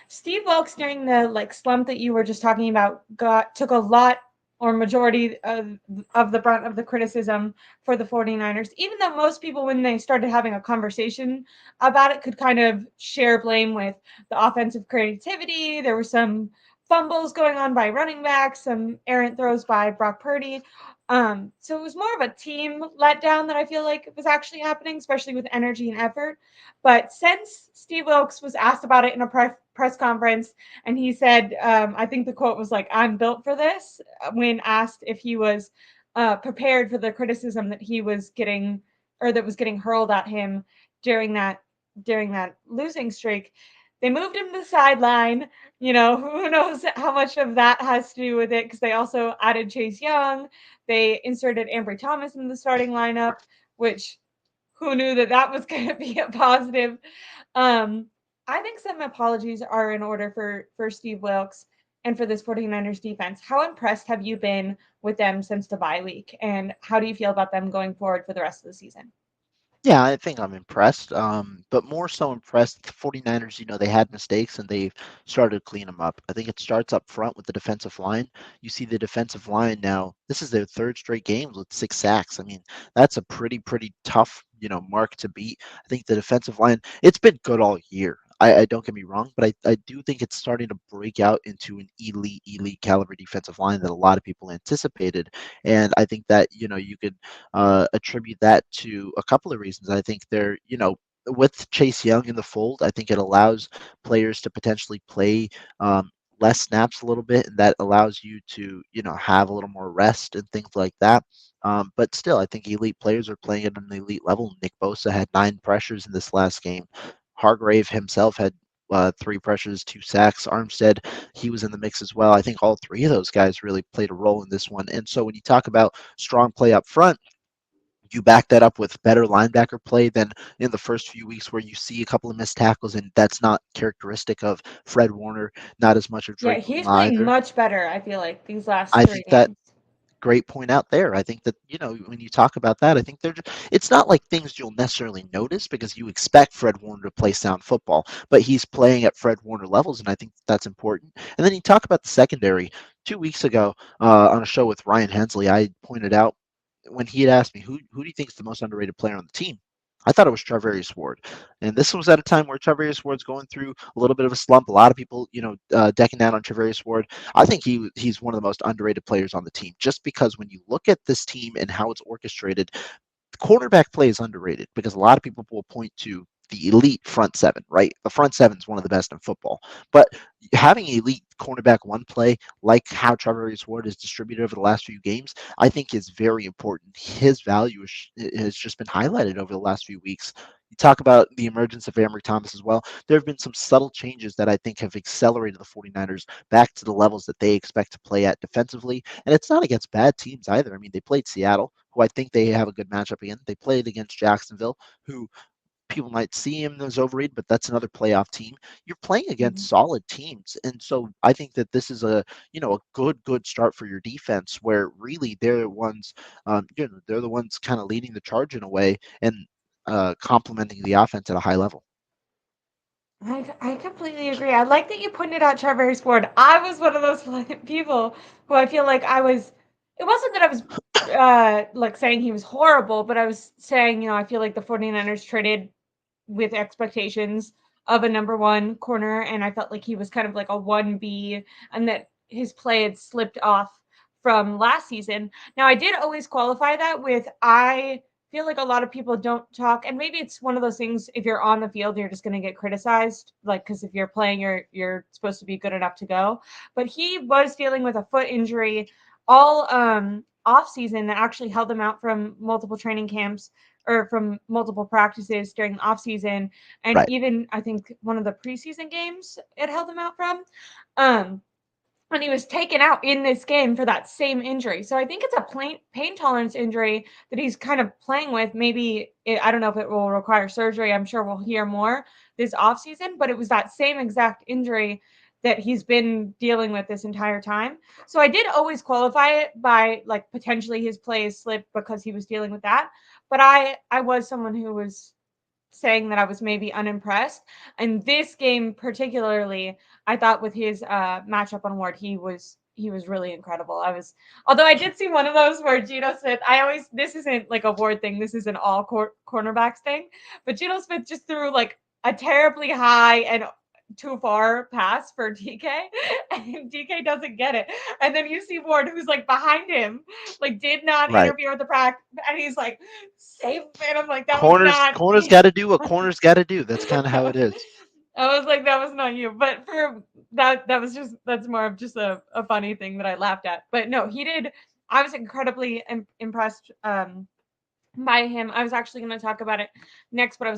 Steve Wilkes during the slump that you were just talking about took a lot or majority of the brunt of the criticism for the 49ers, even though most people when they started having a conversation about it could kind of share blame with the offensive creativity. There were some fumbles going on by running backs, some errant throws by Brock Purdy. So it was more of a team letdown that I feel like was actually happening, especially with energy and effort. But since Steve Wilkes was asked about it in a press conference, and he said, I think the quote was like, "I'm built for this," when asked if he was prepared for the criticism that he was getting or that was getting hurled at him during that during that losing streak. They moved him to the sideline. Who knows how much of that has to do with it because they also added Chase Young. They inserted Ambry Thomas in the starting lineup, which who knew that that was going to be a positive. Um, I think some apologies are in order for Steve Wilkes and for this 49ers defense. How impressed have you been with them since the bye week? And how do you feel about them going forward for the rest of the season? Yeah, I think I'm impressed, but more so impressed the 49ers, they had mistakes and they've started to clean them up. I think it starts up front with the defensive line. You see the defensive line now, this is their third straight game with 6 sacks. I mean, that's a pretty tough, mark to beat. I think the defensive line, it's been good all year. I don't get me wrong, but I do think it's starting to break out into an elite caliber defensive line that a lot of people anticipated. And I think that, you could attribute that to a couple of reasons. I think with Chase Young in the fold, I think it allows players to potentially play less snaps a little bit, and that allows you to, have a little more rest and things like that. But still, I think elite players are playing at an elite level. Nick Bosa had 9 pressures in this last game. Hargrave himself had 3 pressures, 2 sacks. Armstead, he was in the mix as well. I think all three of those guys really played a role in this one. And so when you talk about strong play up front, you back that up with better linebacker play than in the first few weeks where you see a couple of missed tackles, and that's not characteristic of Fred Warner, not as much of Yeah, Drake he's London playing either. much better, I feel like, these last I three think that games. great point out there. I think that, when you talk about that, I think it's not like things you'll necessarily notice because you expect Fred Warner to play sound football, but he's playing at Fred Warner levels, and I think that's important. And then you talk about the secondary. 2 weeks ago, on a show with Ryan Hensley, I pointed out when he had asked me who do you think is the most underrated player on the team. I thought it was Charvarius Ward, and this was at a time where Charvarius Ward's going through a little bit of a slump. A lot of people, decking down on Charvarius Ward. I think he's one of the most underrated players on the team, just because when you look at this team and how it's orchestrated, the cornerback play is underrated because a lot of people will point to the elite front seven, right? The front seven is one of the best in football. But having elite cornerback one play, like how Trevor Ward is distributed over the last few games, I think is very important. His value has just been highlighted over the last few weeks. You talk about the emergence of Ambry Thomas as well. There have been some subtle changes that I think have accelerated the 49ers back to the levels that they expect to play at defensively. And it's not against bad teams either. I mean, they played Seattle, who I think they have a good matchup again. They played against Jacksonville, who people might see him as overrated, but that's another playoff team. You're playing against Mhm. solid teams, and so I think that this is a good start for your defense, where really they're the ones, they're the ones kind of leading the charge in a way and complementing the offense at a high level. I completely agree. I like that you pointed out Traverse Ford. I was one of those people who I feel like I was. It wasn't that I was saying he was horrible, but I was saying, I feel like the 49ers traded with expectations of a number one corner, and I felt like he was kind of like a 1B, and that his play had slipped off from last season. Now, I did always qualify that with I feel like a lot of people don't talk, and maybe it's one of those things. If you're on the field, you're just going to get criticized, like because if you're playing, you're supposed to be good enough to go. But he was dealing with a foot injury all off season that actually held him out from multiple training camps or from multiple practices during the off season, and Right. even I think one of the preseason games it held him out from. Um, and he was taken out in this game for that same injury. So I think it's a pain tolerance injury that he's kind of playing with. Maybe I don't know if it will require surgery. I'm sure we'll hear more this offseason, but it was that same exact injury that he's been dealing with this entire time. So I did always qualify it by like potentially his play is slipped because he was dealing with that. But I was someone who was saying that I was maybe unimpressed. And this game particularly, I thought with his matchup on Ward, he was really incredible. Although I did see one of those where Geno Smith, this isn't like a Ward thing, this is an all cornerbacks thing, but Geno Smith just threw like a terribly high and too far pass for DK, and DK doesn't get it. And then you see Ward, who's like behind him, like did not Right. interfere with the practice, and he's like, save it. And I'm like, that was Corners not corners got to do what corners got to do. That's kind of how it is. I was like, that was not you. But for that's more of just a funny thing that I laughed at. But no, he did. I was incredibly impressed by him. I was actually going to talk about it next, but I was